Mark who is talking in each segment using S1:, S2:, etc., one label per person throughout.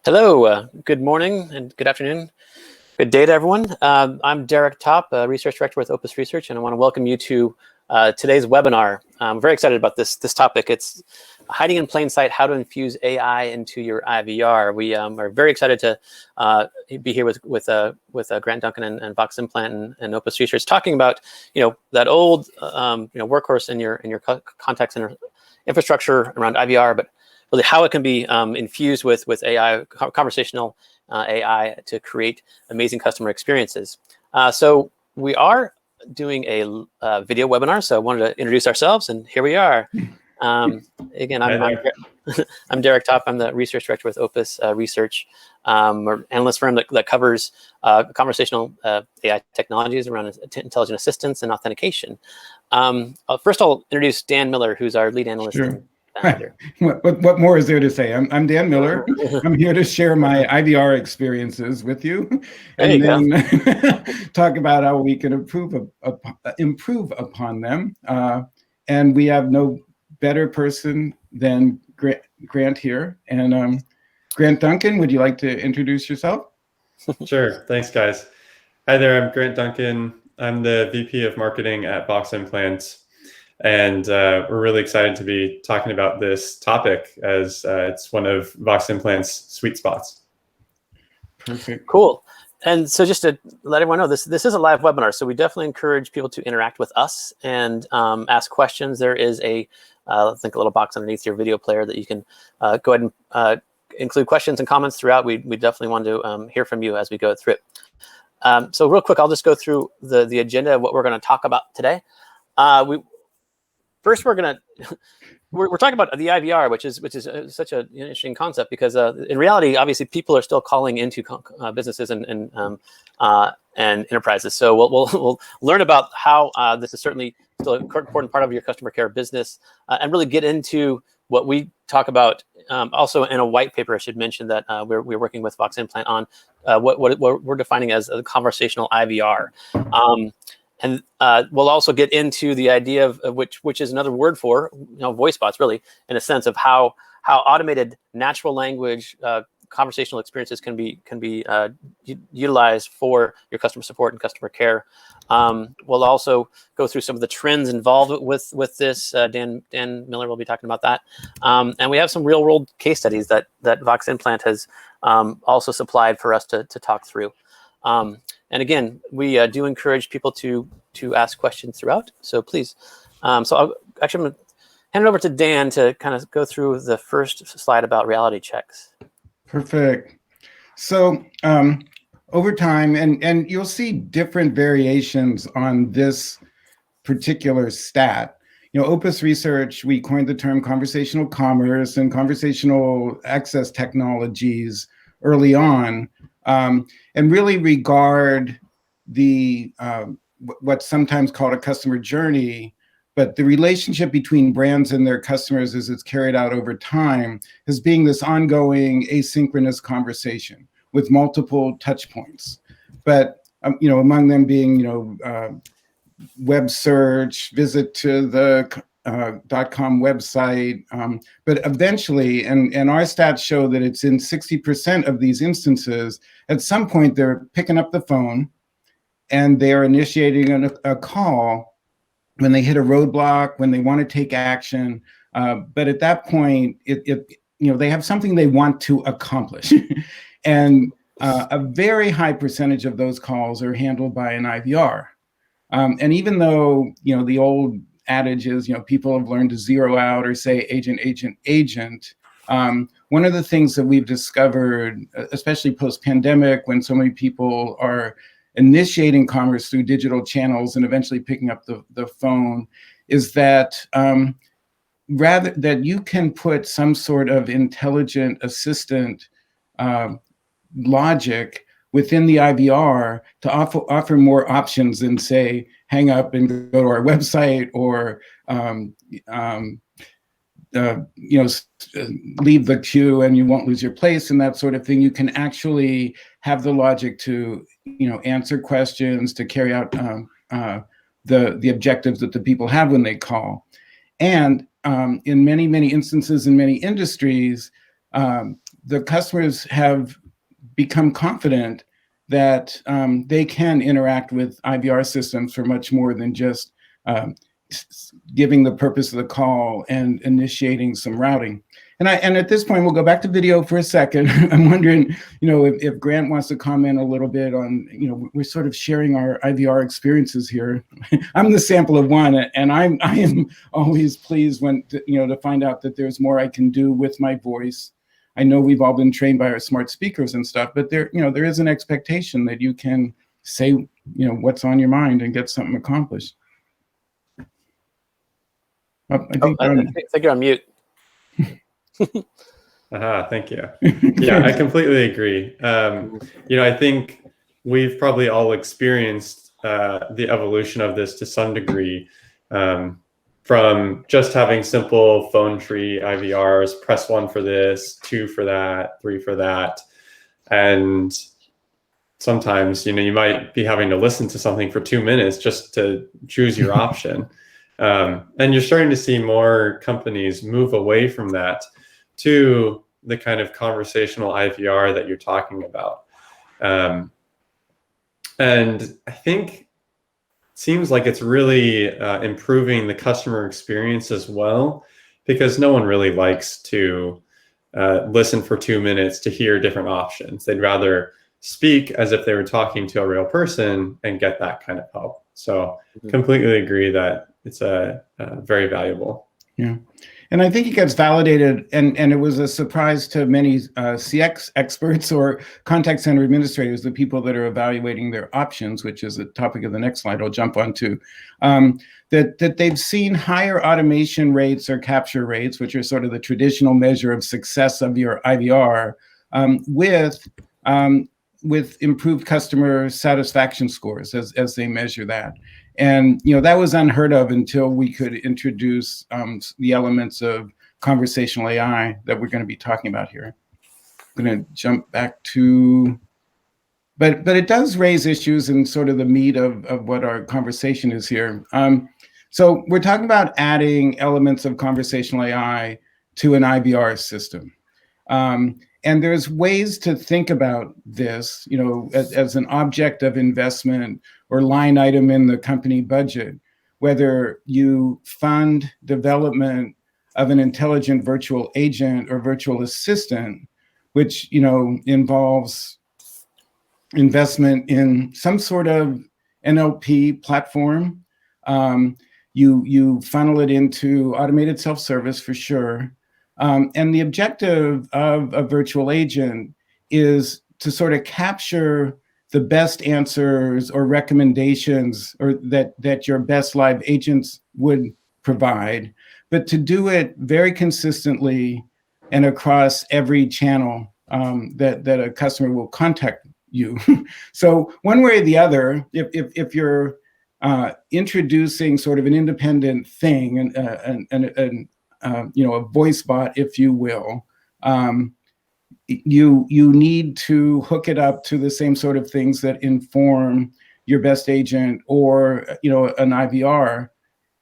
S1: Hello, good morning and good afternoon. Good day to everyone. I'm Derek Top, Research Director with Opus Research, and I want to welcome you to today's webinar. I'm very excited about this topic. It's hiding in plain sight, how to infuse AI into your IVR. We are very excited to be here with Grant Duncan and Voximplant and Opus Research, talking about that old workhorse in your contact center infrastructure around IVR, but really how it can be infused with AI, conversational AI, to create amazing customer experiences. So we are doing a video webinar, so I wanted to introduce ourselves, and here we are. Again, I'm Derek Top. I'm the Research Director with Opus Research, or analyst firm that covers conversational AI technologies around intelligent assistance and authentication. First, I'll introduce Dan Miller, who's our lead analyst.
S2: Sure. What more is there to say? I'm Dan Miller. I'm here to share my IVR experiences with you, and then talk about how we can improve upon them. And we have no better person than Grant here. And Grant Duncan, would you like to introduce yourself?
S3: Sure. Thanks, guys. Hi there. I'm Grant Duncan. I'm the VP of Marketing at Voximplant. And we're really excited to be talking about this topic, as it's one of Voximplant's sweet spots.
S2: Perfect.
S1: Cool. And so just to let everyone know, this is a live webinar, so we definitely encourage people to interact with us and ask questions. There is I think a little box underneath your video player that you can go ahead and include questions and comments throughout. We definitely want to hear from you as we go through it. So real quick, I'll just go through the agenda of what we're going to talk about today. First, we're talking about the IVR, which is such an interesting concept, because in reality, obviously, people are still calling into businesses and enterprises. So we'll learn about how this is certainly still an important part of your customer care business, and really get into what we talk about. Also, in a white paper, I should mention that we're working with Voximplant on what we're defining as a conversational IVR. And we'll also get into the idea of which is another word for voice bots, really, in a sense of how automated natural language conversational experiences can be utilized for your customer support and customer care. We'll also go through some of the trends involved with this. Dan Miller will be talking about that, and we have some real world case studies that Voximplant has also supplied for us to talk through. And again, we do encourage people to ask questions throughout. So please, I'm going to hand it over to Dan to kind of go through the first slide about reality checks.
S2: Perfect. So over time, and you'll see different variations on this particular stat. Opus Research, we coined the term conversational commerce and conversational access technologies early on. And really regard the what's sometimes called a customer journey, but the relationship between brands and their customers as it's carried out over time as being this ongoing asynchronous conversation with multiple touch points. But among them being web search, visit to the .com website, but eventually, and our stats show that it's in 60% of these instances, at some point they're picking up the phone and they're initiating a call when they hit a roadblock, when they want to take action. But at that point, they have something they want to accomplish. And a very high percentage of those calls are handled by an IVR. And even though, the old adage is, people have learned to zero out or say agent, agent, agent. One of the things that we've discovered, especially post-pandemic, when so many people are initiating commerce through digital channels and eventually picking up the phone, is that rather that you can put some sort of intelligent assistant logic within the IVR to offer more options than, say, hang up and go to our website, or leave the queue and you won't lose your place and that sort of thing. You can actually have the logic to answer questions, to carry out the objectives that the people have when they call. And in many instances in many industries, the customers have become confident that they can interact with IVR systems for much more than just giving the purpose of the call and initiating some routing. And at this point, we'll go back to video for a second. I'm wondering, if Grant wants to comment a little bit on, we're sort of sharing our IVR experiences here. I'm the sample of one, and I am always pleased when, to find out that there's more I can do with my voice. I know we've all been trained by our smart speakers and stuff, but there is an expectation that you can say, what's on your mind and get something accomplished. I think
S1: you're on mute.
S3: Thank you. Yeah, I completely agree. I think we've probably all experienced the evolution of this to some degree, from just having simple phone tree IVRs, press 1 for this, 2 for that, 3 for that. And sometimes, you might be having to listen to something for 2 minutes just to choose your option. And you're starting to see more companies move away from that to the kind of conversational IVR that you're talking about. And I think it seems like it's really improving the customer experience as well, because no one really likes to listen for 2 minutes to hear different options. They'd rather speak as if they were talking to a real person and get that kind of help. So completely agree that it's very valuable.
S2: Yeah. And I think it gets validated, and it was a surprise to many CX experts or contact center administrators, the people that are evaluating their options, which is the topic of the next slide I'll jump onto, that they've seen higher automation rates or capture rates, which are sort of the traditional measure of success of your IVR, with improved customer satisfaction scores as they measure that. And that was unheard of until we could introduce the elements of conversational AI that we're going to be talking about here. I'm going to jump back to, but it does raise issues and sort of the meat of what our conversation is here. So we're talking about adding elements of conversational AI to an IVR system. And there's ways to think about this, as an object of investment or line item in the company budget, whether you fund development of an intelligent virtual agent or virtual assistant, which, involves investment in some sort of NLP platform. You funnel it into automated self-service for sure. And the objective of a virtual agent is to sort of capture the best answers or recommendations or that your best live agents would provide, but to do it very consistently and across every channel that a customer will contact you. So one way or the other, if you're introducing sort of an independent thing and a voice bot, if you will, you need to hook it up to the same sort of things that inform your best agent or an IVR.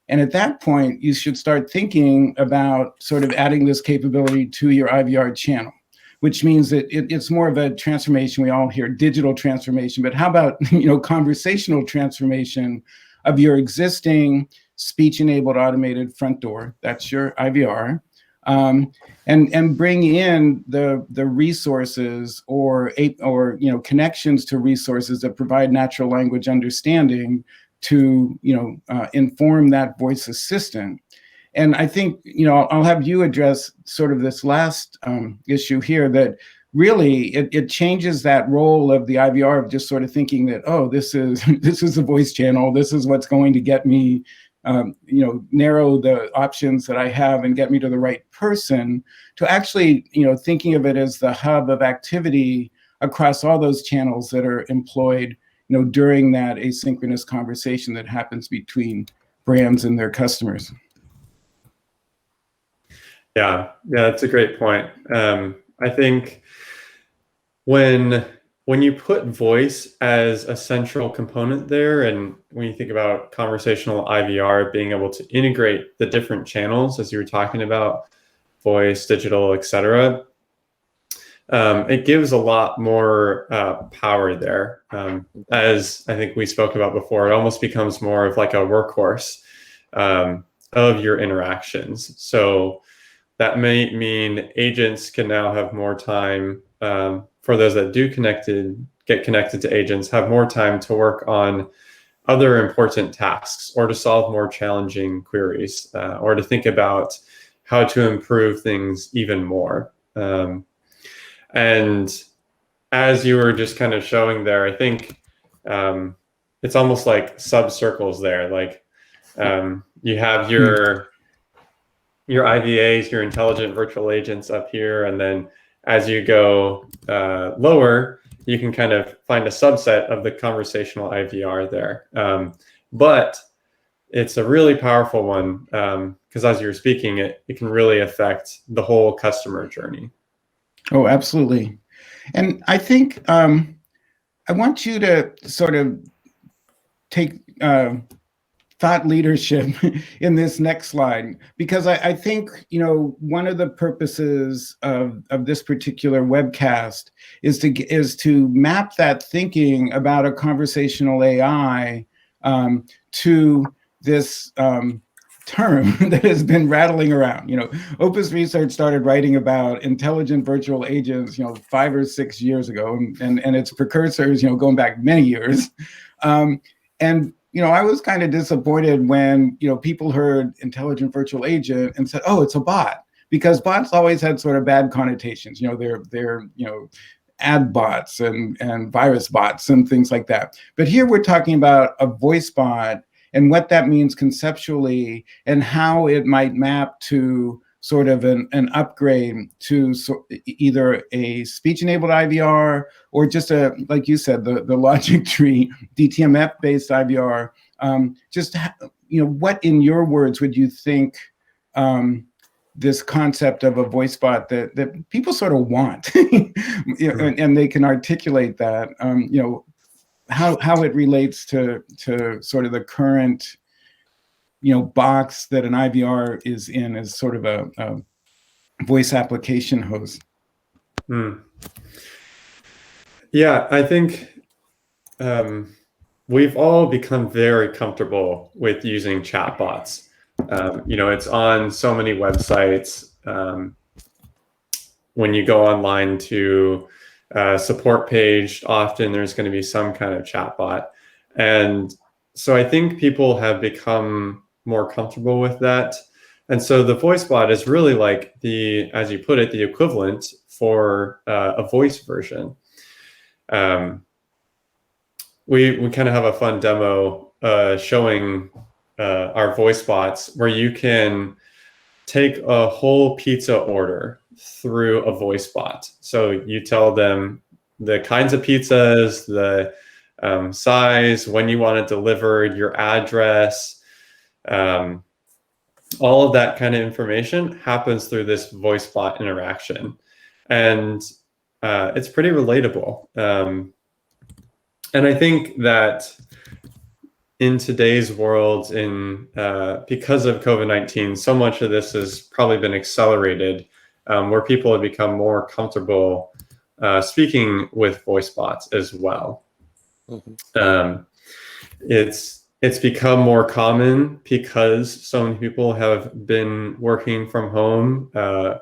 S2: And at that point, you should start thinking about sort of adding this capability to your IVR channel, which means that it's more of a transformation. We all hear digital transformation, but how about conversational transformation of your existing speech-enabled automated front door? That's your IVR, and bring in the resources or connections to resources that provide natural language understanding to inform that voice assistant. And I think I'll have you address sort of this last issue here, that really it changes that role of the IVR of just sort of thinking that, oh, this is a voice channel, this is what's going to get me narrow the options that I have and get me to the right person, to actually thinking of it as the hub of activity across all those channels that are employed during that asynchronous conversation that happens between brands and their customers.
S3: Yeah, that's a great point. I think when you put voice as a central component there, and when you think about conversational IVR being able to integrate the different channels, as you were talking about, voice, digital, etc., it gives a lot more power there. As I think we spoke about before, it almost becomes more of like a workhorse of your interactions. So that may mean agents can now have more time, for those that do get connected to agents, have more time to work on other important tasks or to solve more challenging queries, or to think about how to improve things even more. And as you were just kind of showing there, I think it's almost like sub-circles there. Like you have your IVAs, your intelligent virtual agents up here, and then as you go lower, you can kind of find a subset of the conversational IVR there. But it's a really powerful one because as you're speaking, it can really affect the whole customer journey.
S2: Oh, absolutely. And I think I want you to sort of take thought leadership in this next slide, because I think, one of the purposes of this particular webcast is to map that thinking about a conversational AI to this term that has been rattling around. Opus Research started writing about intelligent virtual agents, 5 or 6 years ago, and its precursors, going back many years. And I was kind of disappointed when, people heard intelligent virtual agent and said, oh, it's a bot, because bots always had sort of bad connotations. They're ad bots and virus bots and things like that. But here we're talking about a voice bot and what that means conceptually and how it might map to sort of an upgrade to either a speech-enabled IVR or just like you said, the logic tree DTMF-based IVR. What in your words would you think this concept of a voice bot that people sort of want, and they can articulate that, how it relates to sort of the current box that an IVR is in as sort of a voice application host?
S3: Yeah, I think we've all become very comfortable with using chatbots. It's on so many websites. When you go online to a support page, often there's going to be some kind of chatbot. And so I think people have become more comfortable with that. And so the voice bot is really like as you put it, the equivalent for a voice version. We kind of have a fun demo showing our voice bots where you can take a whole pizza order through a voice bot. So you tell them the kinds of pizzas, the size, when you want it delivered, your address, all of that kind of information happens through this voice bot interaction. And it's pretty relatable. And I think that in today's world, because of COVID-19, so much of this has probably been accelerated, where people have become more comfortable speaking with voice bots as well. Mm-hmm. It's become more common because so many people have been working from home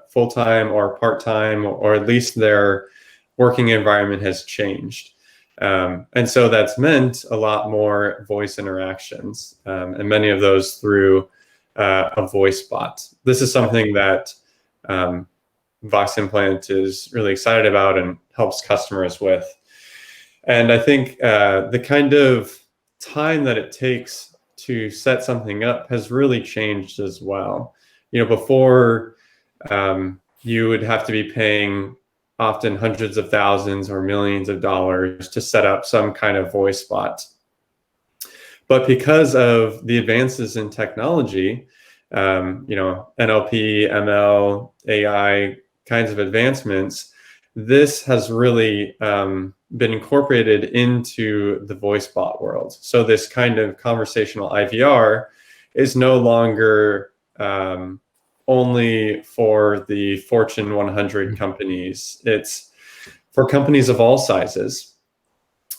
S3: full-time or part-time, or at least their working environment has changed. And so that's meant a lot more voice interactions, and many of those through a voice bot. This is something that Voximplant is really excited about and helps customers with. And I think the kind of time that it takes to set something up has really changed as well. Before you would have to be paying often hundreds of thousands or millions of dollars to set up some kind of voice bot. But because of the advances in technology, NLP, ML, AI kinds of advancements, this has really been incorporated into the voice bot world. So this kind of conversational IVR is no longer only for the Fortune 100 companies. It's for companies of all sizes.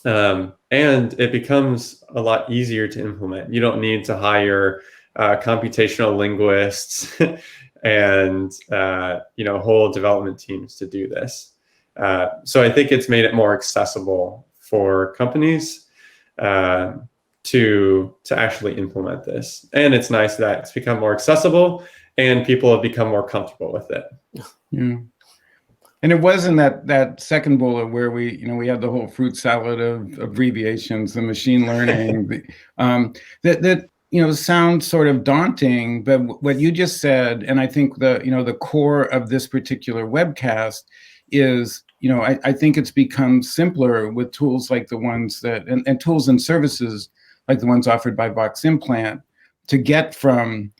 S3: And it becomes a lot easier to implement. You don't need to hire computational linguists and whole development teams to do this. So I think it's made it more accessible for companies to actually implement this. And it's nice that it's become more accessible and people have become more comfortable with it.
S2: Yeah. And it wasn't that second bullet where we had the whole fruit salad of abbreviations, the machine learning, that sounds sort of daunting. But what you just said, and I think the core of this particular webcast is, I think it's become simpler with tools like the ones and tools and services like the ones offered by Voximplant to get from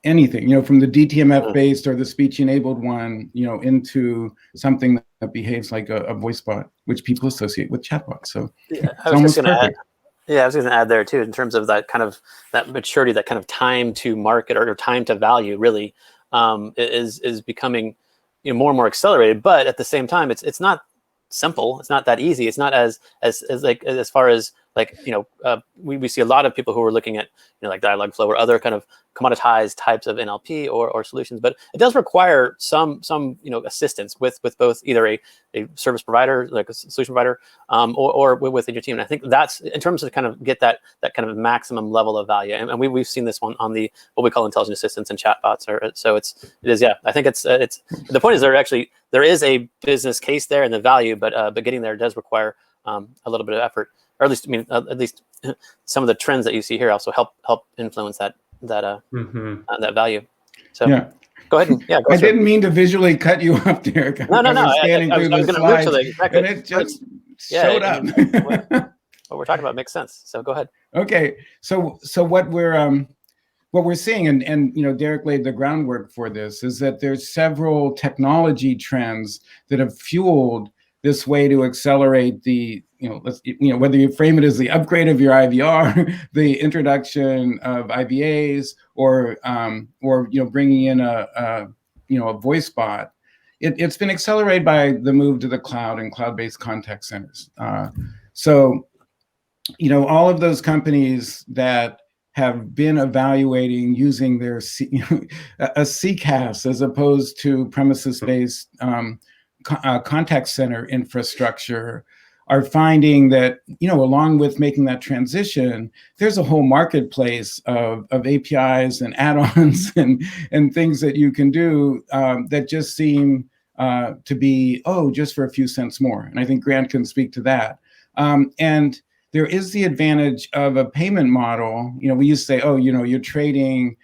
S2: anything, from the DTMF based or the speech enabled one, into something that behaves like a voice bot, which people associate with chatbots. So
S1: yeah, I was going to add there too, in terms of that kind of that maturity, that kind of time to market or time to value really is becoming more and more accelerated. But at the same time, it's not simple. It's not that easy. It's not as far as we see a lot of people who are looking at like Dialogflow or other kind of commoditized types of NLP or solutions, but it does require some assistance with both either a service provider, like a solution provider, or within your team. And I think that's in terms of kind of get that kind of maximum level of value. And we've seen this one on the what we call intelligent assistants and chatbots. I think it's the point is there is a business case there and the value, but getting there does require a little bit of effort. Or at least some of the trends that you see here also help influence that value. So
S2: yeah.
S1: Go ahead.
S2: I didn't mean to visually cut you off, Derek.
S1: No.
S2: I was going to move to the and it just showed up.
S1: What we're talking about makes sense. So go ahead.
S2: Okay. So what we're seeing, and Derek laid the groundwork for this, is that there's several technology trends that have fueled this way to accelerate the whether you frame it as the upgrade of your IVR, the introduction of IVAs, or bringing in a voice bot. It's been accelerated by the move to the cloud and cloud-based contact centers. So all of those companies that have been evaluating using their a CCaaS as opposed to premises-based contact center infrastructure are finding that, along with making that transition, there's a whole marketplace of APIs and add-ons and things that you can do that just seem to be, just for a few cents more. And I think Grant can speak to that. And there is the advantage of a payment model. We used to say, you're trading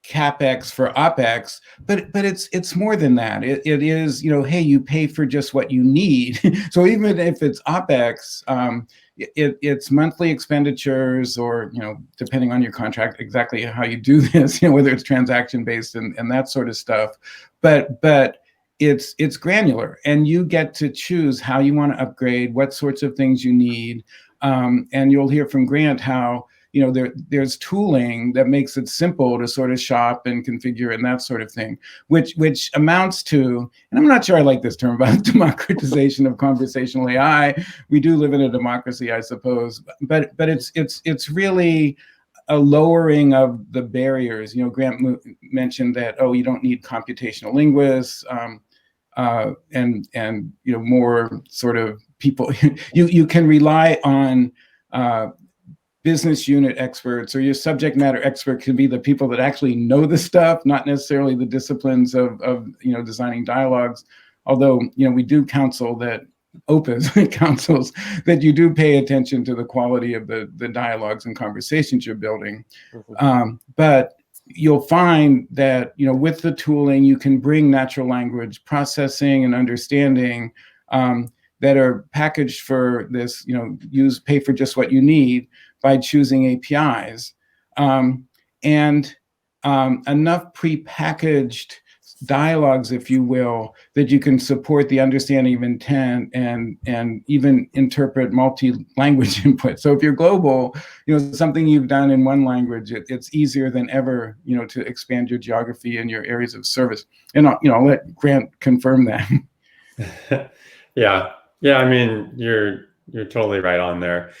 S2: CapEx for OpEx, but it's more than that. It is, hey, you pay for just what you need. So even if it's OpEx, it's monthly expenditures, or depending on your contract, exactly how you do this, whether it's transaction based and that sort of stuff. But it's granular, and you get to choose how you want to upgrade, what sorts of things you need, and you'll hear from Grant how there's tooling that makes it simple to sort of shop and configure and that sort of thing, which amounts to, and I'm not sure I like this term about democratization of conversational AI. We do live in a democracy, I suppose, but it's really a lowering of the barriers. Grant mentioned that, you don't need computational linguists, and more sort of people. You can rely on business unit experts, or your subject matter expert can be the people that actually know the stuff, not necessarily the disciplines of designing dialogues. Although, we do counsel that Opus counsels that you do pay attention to the quality of the dialogues and conversations you're building. But you'll find that, with the tooling, you can bring natural language processing and understanding that are packaged for this, pay for just what you need by choosing APIs, and enough prepackaged dialogues, if you will, that you can support the understanding of intent and even interpret multi-language input. So if you're global, something you've done in one language, it's easier than ever, to expand your geography and your areas of service. And I'll let Grant confirm that.
S3: Yeah. Yeah. I mean, you're totally right on there.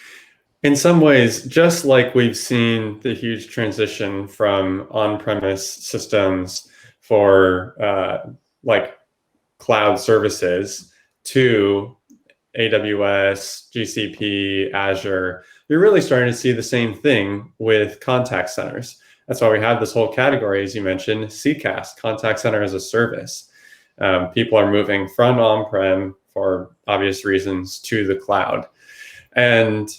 S3: In some ways, just like we've seen the huge transition from on-premise systems for like cloud services to AWS, GCP, Azure, you're really starting to see the same thing with contact centers. That's why we have this whole category, as you mentioned, CCaaS, contact center as a service. People are moving from on-prem for obvious reasons to the cloud. And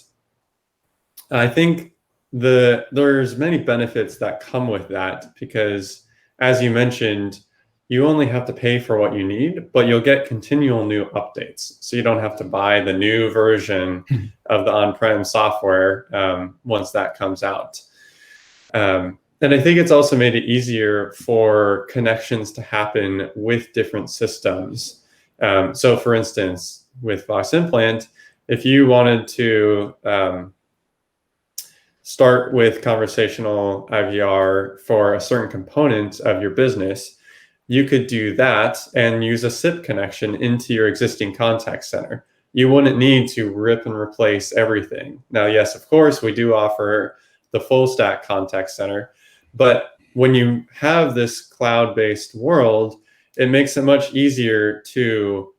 S3: I think there's many benefits that come with that because, as you mentioned, you only have to pay for what you need, but you'll get continual new updates. So you don't have to buy the new version of the on-prem software once that comes out. And I think it's also made it easier for connections to happen with different systems. So for instance, with Voximplant, if you wanted to start with conversational IVR for a certain component of your business, you could do that and use a SIP connection into your existing contact center. You wouldn't need to rip and replace everything. Now, yes, of course, we do offer the full stack contact center, but when you have this cloud-based world, it makes it much easier to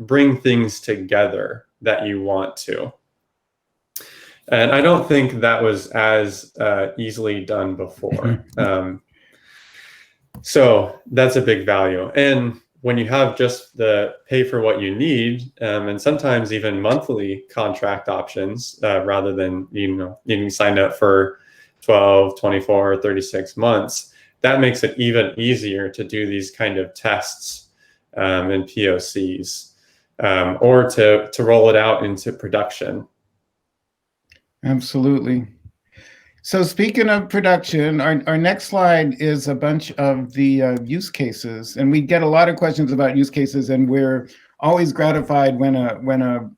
S3: bring things together that you want to. And I don't think that was as easily done before. So that's a big value. And when you have just the pay for what you need, and sometimes even monthly contract options, rather than, you signed up for 12, 24, 36 months, that makes it even easier to do these kind of tests and POCs, or to roll it out into production.
S2: Absolutely. So speaking of production, our next slide is a bunch of the use cases, and we get a lot of questions about use cases, and we're always gratified when a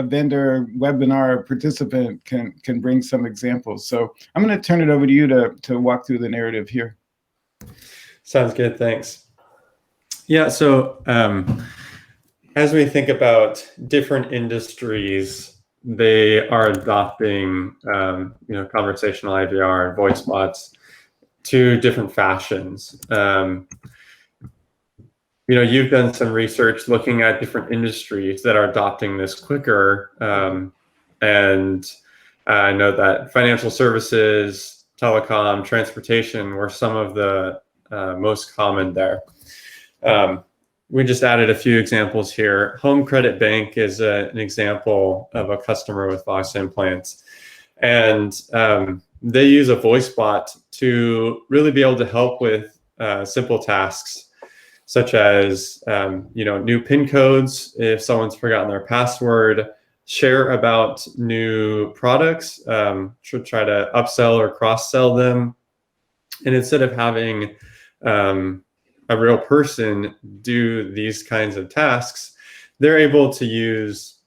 S2: vendor, webinar participant can bring some examples. So I'm going to turn it over to you to walk through the narrative here.
S3: Sounds good. Thanks. Yeah. So as we think about different industries, they are adopting, conversational IVR and voice bots to different fashions. You've done some research looking at different industries that are adopting this quicker. And I know that financial services, telecom, transportation were some of the most common there. We just added a few examples here. Home Credit Bank is an example of a customer with Voximplant. And they use a voice bot to really be able to help with simple tasks, such as new PIN codes, if someone's forgotten their password, share about new products, to try to upsell or cross-sell them. And instead of having a real person do these kinds of tasks, they're able to use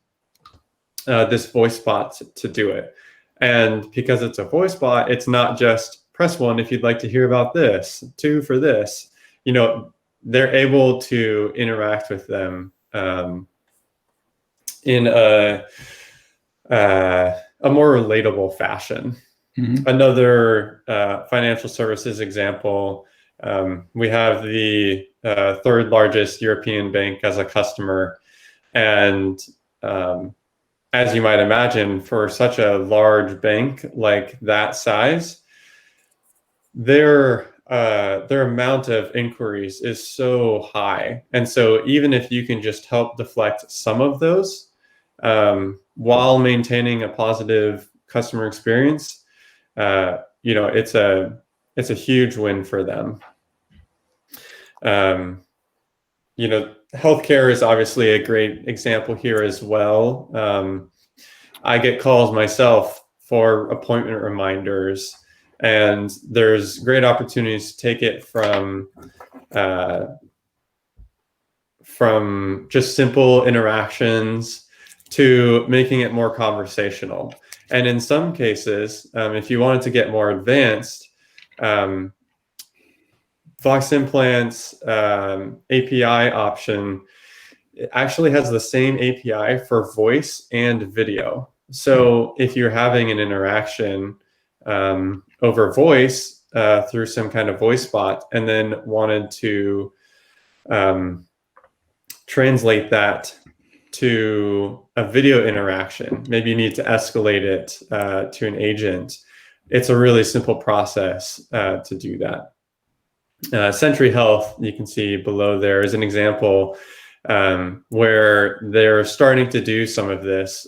S3: this voice bot to do it. And because it's a voice bot, it's not just press 1 if you'd like to hear about this, 2 for this. They're able to interact with them in a more relatable fashion. Mm-hmm. Another financial services example, we have the third largest European bank as a customer. And as you might imagine, for such a large bank like that size, their amount of inquiries is so high. And so even if you can just help deflect some of those while maintaining a positive customer experience, it's a huge win for them. Healthcare is obviously a great example here as well. I get calls myself for appointment reminders, and there's great opportunities to take it from just simple interactions to making it more conversational. And in some cases, if you wanted to get more advanced, Voximplant's API option it actually has the same API for voice and video. So if you're having an interaction over voice through some kind of voice bot, and then wanted to translate that to a video interaction, maybe you need to escalate it to an agent. It's a really simple process to do that. Sentry Health, you can see below there, is an example where they're starting to do some of this,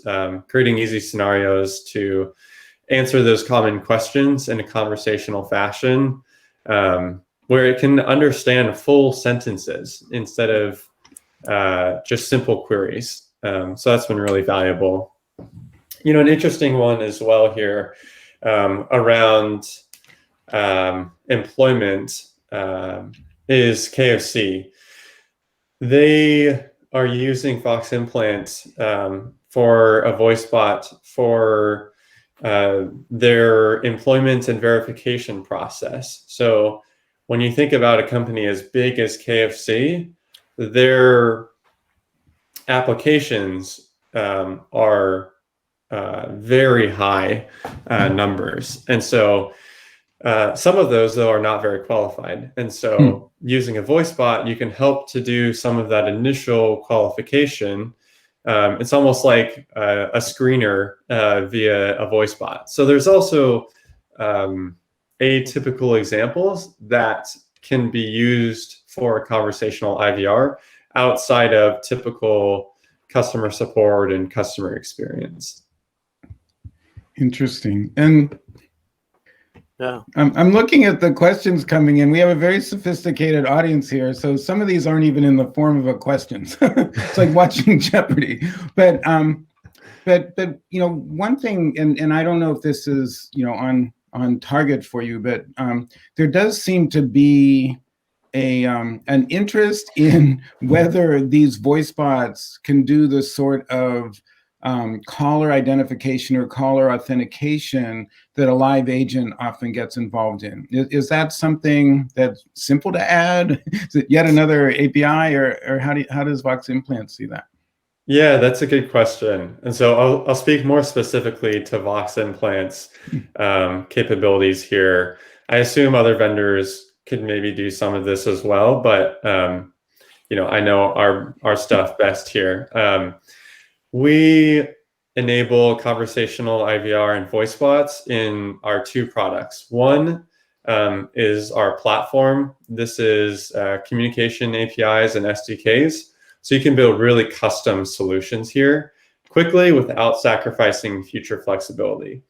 S3: creating easy scenarios to answer those common questions in a conversational fashion, where it can understand full sentences instead of just simple queries. So that's been really valuable. An interesting one as well here around employment is KFC. They are using Voximplant for a voice bot for their employment and verification process. So when you think about a company as big as KFC, their applications are very high numbers. And so some of those, though, are not very qualified. And so using a voice bot, you can help to do some of that initial qualification. It's almost like a screener via a voice bot. So there's also atypical examples that can be used for a conversational IVR outside of typical customer support and customer experience.
S2: Interesting. And
S1: yeah,
S2: I'm looking at the questions coming in. We have a very sophisticated audience here, so some of these aren't even in the form of a question. It's like watching Jeopardy. But one thing, and I don't know if this is on target for you, but there does seem to be an interest in whether these voice bots can do the sort of caller identification or caller authentication that a live agent often gets involved in. Is that something that's simple to add? Is it yet another API, or how does Voximplant see that?
S3: Yeah, that's a good question. And so I'll speak more specifically to Voximplant's capabilities here. I assume other vendors could maybe do some of this as well, but I know our stuff best here. We enable conversational IVR and voice bots in our two products. One is our platform. This is communication APIs and SDKs. So you can build really custom solutions here quickly without sacrificing future flexibility.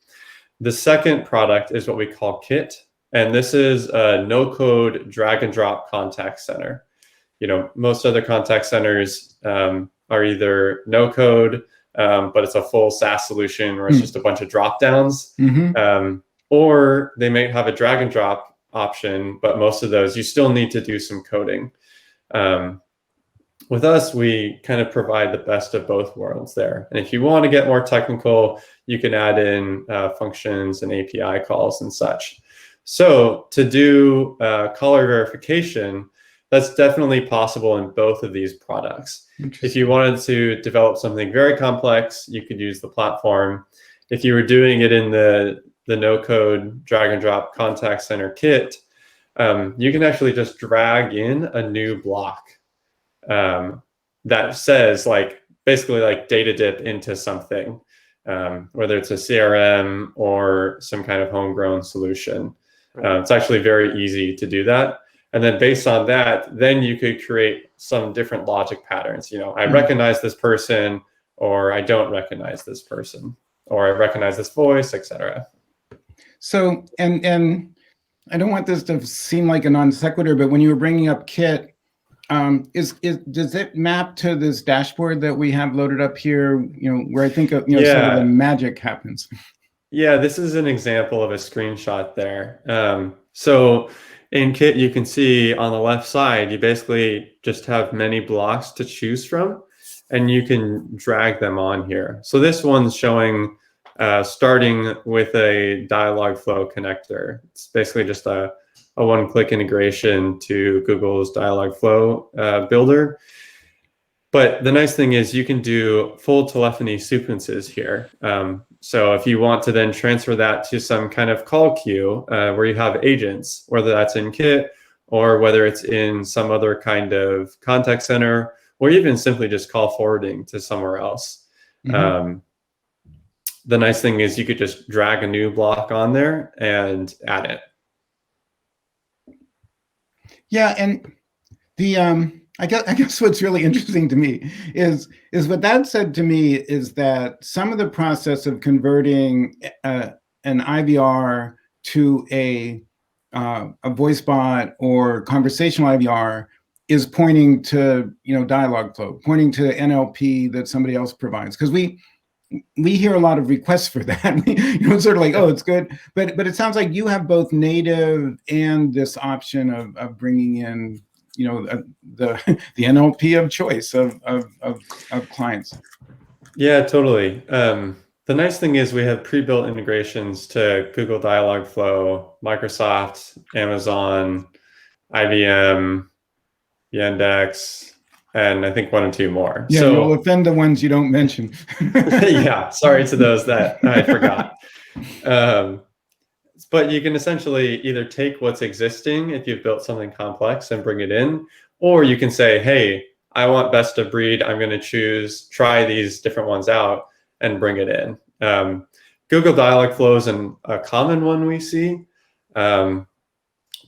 S3: The second product is what we call Kit. And this is a no-code drag and drop contact center. Most other contact centers are either no code, but it's a full SaaS solution where it's just a bunch of drop downs, or they may have a drag and drop option, but most of those you still need to do some coding. With us, we kind of provide the best of both worlds there. And if you want to get more technical, you can add in functions and API calls and such. So to do caller verification, that's definitely possible in both of these products. If you wanted to develop something very complex, you could use the platform. If you were doing it in the no-code drag and drop contact center kit, you can actually just drag in a new block that says basically data dip into something, whether it's a CRM or some kind of homegrown solution. It's actually very easy to do that. And then based on that, then you could create some different logic patterns. I recognize this person, or I don't recognize this person, or I recognize this voice, etc.
S2: So, and I don't want this to seem like a non sequitur, but when you were bringing up Kit, does it map to this dashboard that we have loaded up here? Where I think sort of the magic happens.
S3: Yeah, this is an example of a screenshot there. So in Kit, you can see on the left side, you basically just have many blocks to choose from, and you can drag them on here. So this one's showing starting with a Dialogflow connector. It's basically just a one-click integration to Google's Dialogflow builder. But the nice thing is you can do full telephony sequences here. So if you want to then transfer that to some kind of call queue where you have agents, whether that's in Kit or whether it's in some other kind of contact center, or even simply just call forwarding to somewhere else. The nice thing is you could just drag a new block on there and add it.
S2: Yeah, and the I guess what's really interesting to me is what that said to me is that some of the process of converting an IVR to a voice bot or conversational IVR is pointing to Dialogflow, pointing to NLP that somebody else provides, because we hear a lot of requests for that. It's sort of like, oh, it's good, but it sounds like you have both native and this option of bringing in the NLP of choice of clients.
S3: Yeah, totally. The nice thing is we have pre-built integrations to Google Dialogflow, Microsoft, Amazon, IBM, Yandex, and I think one or two more.
S2: Yeah, so you'll offend the ones you don't mention.
S3: Yeah, sorry to those that I forgot. But you can essentially either take what's existing if you've built something complex and bring it in, or you can say, hey, I want best of breed. I'm going to try these different ones out and bring it in. Google Dialogflow is a common one we see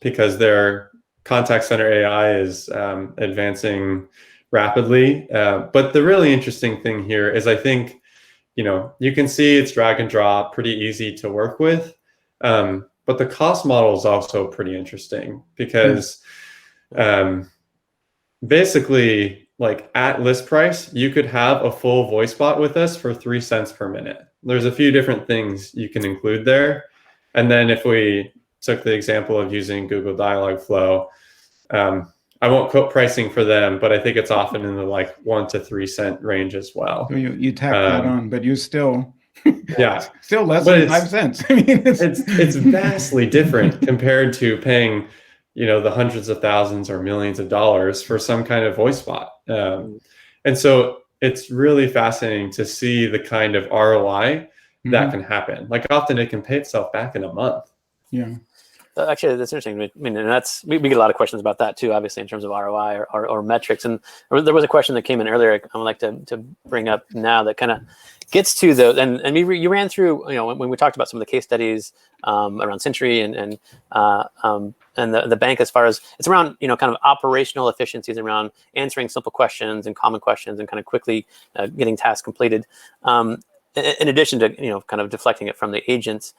S3: because their contact center AI is advancing rapidly. But the really interesting thing here is I think, you can see it's drag and drop, pretty easy to work with. But the cost model is also pretty interesting because basically, like at list price, you could have a full voice bot with us for 3 cents per minute. There's a few different things you can include there. And then if we took the example of using Google Dialogflow, I won't quote pricing for them, but I think it's often in the like 1 to 3 cent range as well.
S2: So you tack that on, but you still still less than 5 cents. I mean,
S3: it's vastly different compared to paying, the hundreds of thousands or millions of dollars for some kind of voice bot. And so it's really fascinating to see the kind of ROI that can happen. Like often it can pay itself back in a month.
S2: Yeah.
S1: Actually, that's interesting. I mean, and we get a lot of questions about that too, obviously, in terms of ROI or metrics. And there was a question that came in earlier I would like to bring up now that kind of gets to you ran through, when we talked about some of the case studies around Century and the bank, as far as it's around, kind of operational efficiencies around answering simple questions and common questions and kind of quickly getting tasks completed. In addition to, kind of deflecting it from the agents.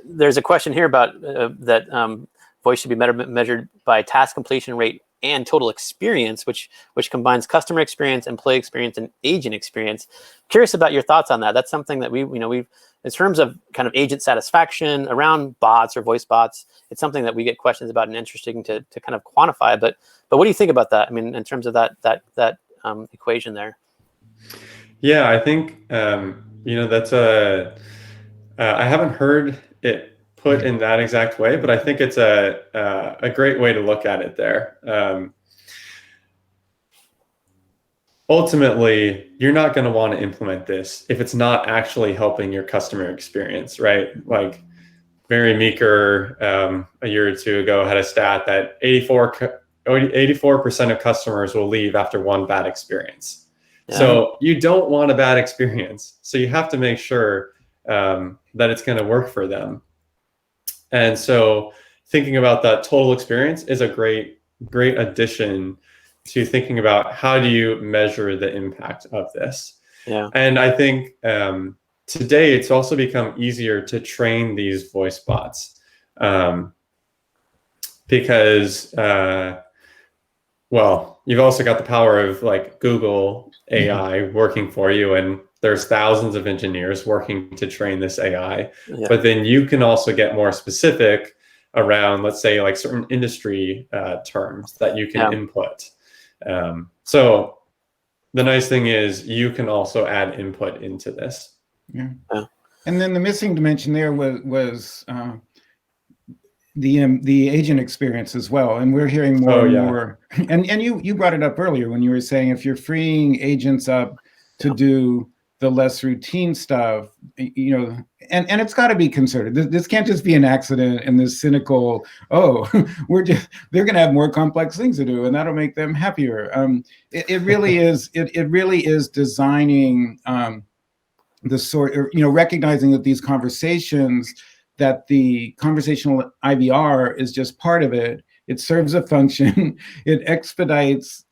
S1: There's a question here about that voice should be measured by task completion rate and total experience, which combines customer experience, employee experience, and agent experience. Curious about your thoughts on that. That's something that we've in terms of kind of agent satisfaction around bots or voice bots, it's something that we get questions about and interesting to kind of quantify. But what do you think about that? I mean, in terms of that equation there.
S3: Yeah, I think that's I haven't heard it put in that exact way, but I think it's a great way to look at it there. Ultimately, you're not going to want to implement this if it's not actually helping your customer experience, right? Like Mary Meeker a year or two ago had a stat that 84% of customers will leave after one bad experience. Yeah. So you don't want a bad experience. So you have to make sure that it's going to work for them. And so thinking about that total experience is a great addition to thinking about how do you measure the impact of this.
S1: Yeah.
S3: And I think today it's also become easier to train these voice bots because, you've also got the power of like Google AI working for you, and there's thousands of engineers working to train this AI. Yeah. But then you can also get more specific around, let's say, like certain industry terms that you can input. So the nice thing is you can also add input into this.
S2: Yeah. And then the missing dimension there was the agent experience as well, and we're hearing more and more. And you brought it up earlier when you were saying if you're freeing agents up to do the less routine stuff, you know, and it's got to be concerted. This can't just be an accident and this cynical, oh, they're going to have more complex things to do and that'll make them happier. It really is. It really is designing the sort, you know, recognizing that these conversations, that the conversational IVR is just part of it. It serves a function. It expedites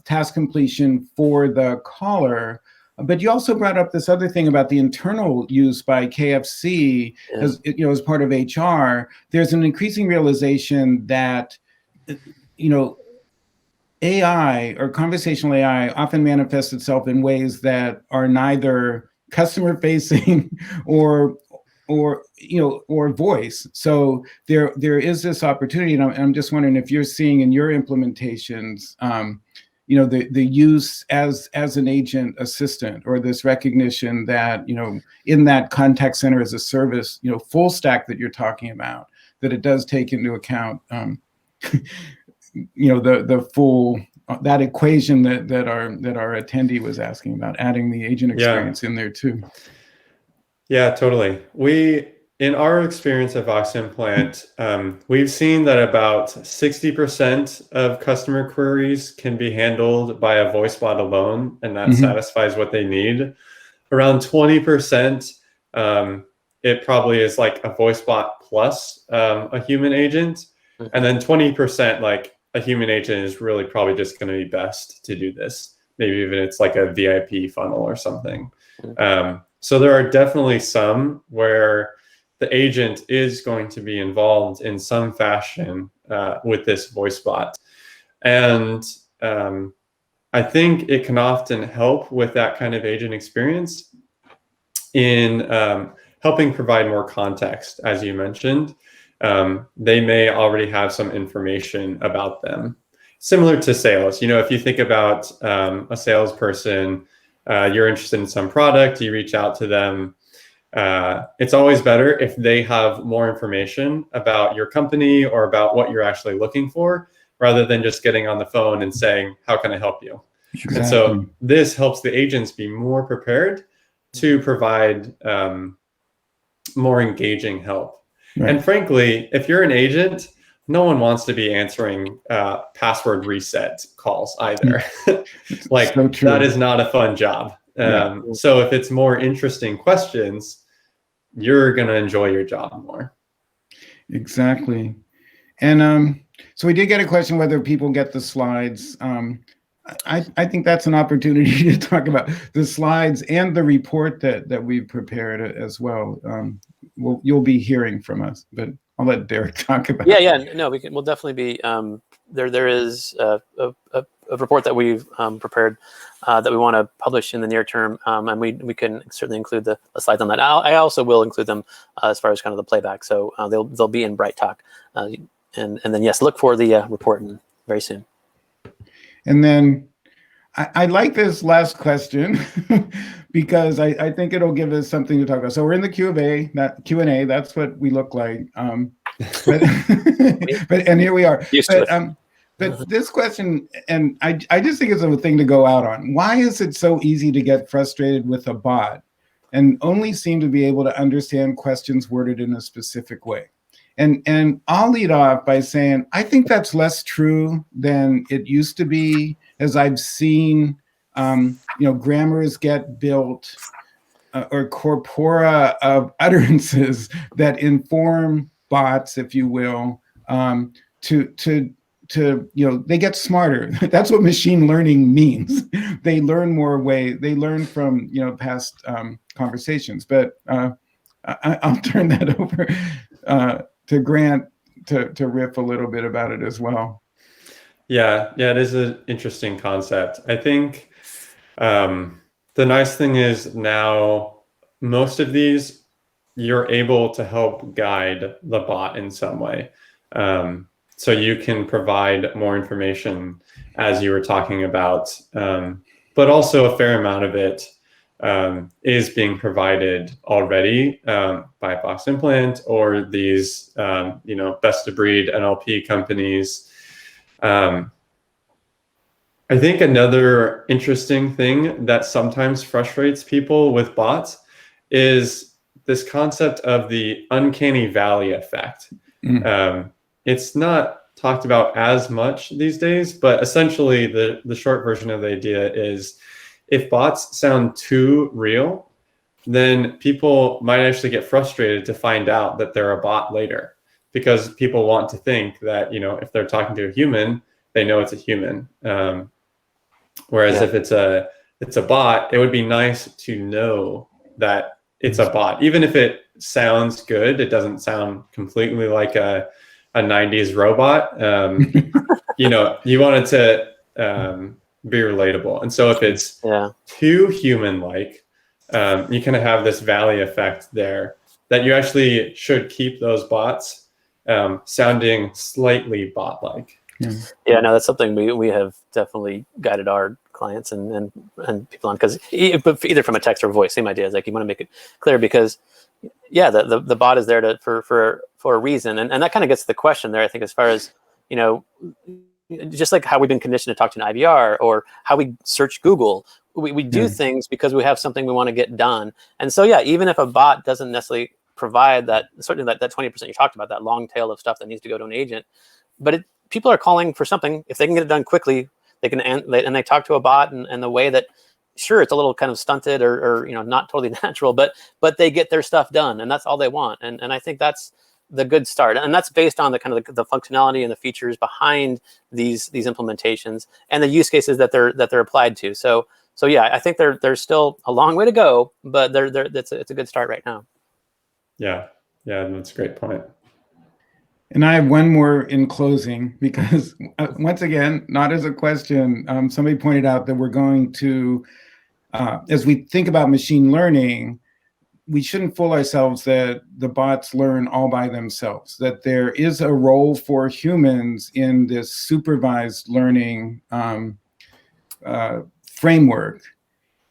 S2: task completion for the caller. But you also brought up this other thing about the internal use by KFC, as you know, as part of HR. There's an increasing realization that, you know, AI or conversational AI often manifests itself in ways that are neither customer facing or voice. So there is this opportunity, and I'm just wondering if you're seeing in your implementations, you know, the use as an agent assistant, or this recognition that, you know, in that contact center as a service, you know, full stack that you're talking about, that it does take into account, you know, the full, that equation that our attendee was asking about, adding the agent experience in there too.
S3: Yeah, totally. In our experience at Voximplant, we've seen that about 60% of customer queries can be handled by a voice bot alone, and that satisfies what they need. Around 20%, it probably is like a voice bot plus a human agent. And then 20%, like a human agent is really probably just going to be best to do this. Maybe even it's like a VIP funnel or something. So there are definitely some where the agent is going to be involved in some fashion with this voice bot. And I think it can often help with that kind of agent experience in helping provide more context, as you mentioned. They may already have some information about them. Similar to sales, you know, if you think about a salesperson, you're interested in some product, you reach out to them. It's always better if they have more information about your company or about what you're actually looking for, rather than just getting on the phone and saying, how can I help you? Exactly. And so this helps the agents be more prepared to provide more engaging help. Right. And frankly, if you're an agent, no one wants to be answering password reset calls either. Like, so that is not a fun job. So if it's more interesting questions, you're going to enjoy your job more.
S2: Exactly. And so we did get a question whether people get the slides. I think that's an opportunity to talk about the slides and the report that we've prepared as well. You'll be hearing from us, but I'll let Derek talk about it.
S1: Yeah, no, we'll definitely be, there is a report that we've prepared that we want to publish in the near term, and we can certainly include the slides on that. I also will include them as far as kind of the playback, so they'll be in Bright Talk, and then yes, look for the report very soon.
S2: And then I like this last question because I think it'll give us something to talk about. So we're in the Q&A, that's what we look like. But and here we are. But this question, and I just think it's a thing to go out on. Why is it so easy to get frustrated with a bot and only seem to be able to understand questions worded in a specific way? And I'll lead off by saying, I think that's less true than it used to be, as I've seen, you know, grammars get built or corpora of utterances that inform bots, if you will, to you know, they get smarter. That's what machine learning means. They learn they learn from, you know, past conversations. But I'll turn that over to Grant to riff a little bit about it as well.
S3: Yeah, it is an interesting concept. I think the nice thing is now most of these, you're able to help guide the bot in some way. So you can provide more information, as you were talking about, but also a fair amount of it is being provided already by Voximplant or these best of breed NLP companies. I think another interesting thing that sometimes frustrates people with bots is this concept of the uncanny valley effect. It's not talked about as much these days, but essentially the short version of the idea is if bots sound too real, then people might actually get frustrated to find out that they're a bot later, because people want to think that, if they're talking to a human, they know it's a human. Whereas if it's a bot, it would be nice to know that it's a bot. Even if it sounds good, it doesn't sound completely like a 90s robot. You want it to be relatable. And so if it's too human-like, you kind of have this valley effect there that you actually should keep those bots sounding slightly bot-like.
S1: Yeah, no, that's something we have definitely guided our clients and people on, because either from a text or voice, same idea. Is like you want to make it clear, because the bot is there for a reason, and that kind of gets to the question there, I think, as far as just like how we've been conditioned to talk to an IVR or how we search Google, we do things because we have something we want to get done. And so even if a bot doesn't necessarily provide that, certainly that 20% you talked about, that long tail of stuff that needs to go to an agent, but people are calling for something. If they can get it done quickly, they can, and they talk to a bot, and the way that, sure, it's a little kind of stunted or not totally natural, but they get their stuff done, and that's all they want. And I think that's the good start, and that's based on the kind of the functionality and the features behind these implementations and the use cases that they're applied to. So I think there's still a long way to go, but it's a good start right now.
S3: Yeah, that's a great point.
S2: And I have one more in closing, because once again, not as a question, somebody pointed out that we're going to, as we think about machine learning, we shouldn't fool ourselves that the bots learn all by themselves, that there is a role for humans in this supervised learning framework.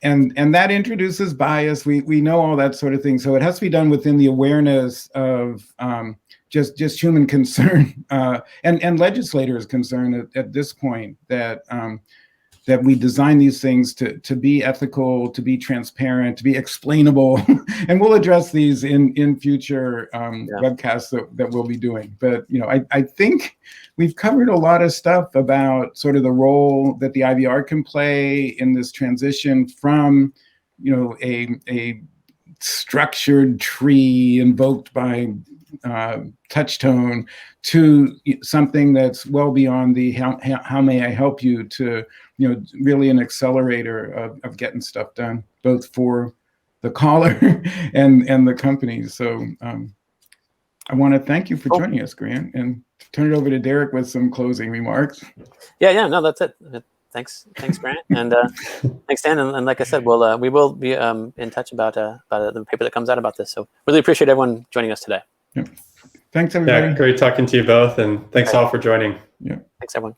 S2: And that introduces bias. We know all that sort of thing. So it has to be done within the awareness of just human concern and legislators' concern at this point, that that we design these things to be ethical, to be transparent, to be explainable. And we'll address these in future webcasts that we'll be doing. But I think we've covered a lot of stuff about sort of the role that the IVR can play in this transition from a structured tree invoked by touch tone to something that's well beyond the how may I help you, to really an accelerator of getting stuff done, both for the caller and the companies. So I want to thank you for joining us, Grant, and turn it over to Derek with some closing remarks.
S1: No, that's it. Thanks, Grant, and thanks, Dan. And like I said, we will be in touch about the paper that comes out about this. So really appreciate everyone joining us today.
S2: Yep. Thanks, everybody.
S3: Yeah, great talking to you both, and thanks all for joining.
S2: Yeah.
S1: Thanks, everyone.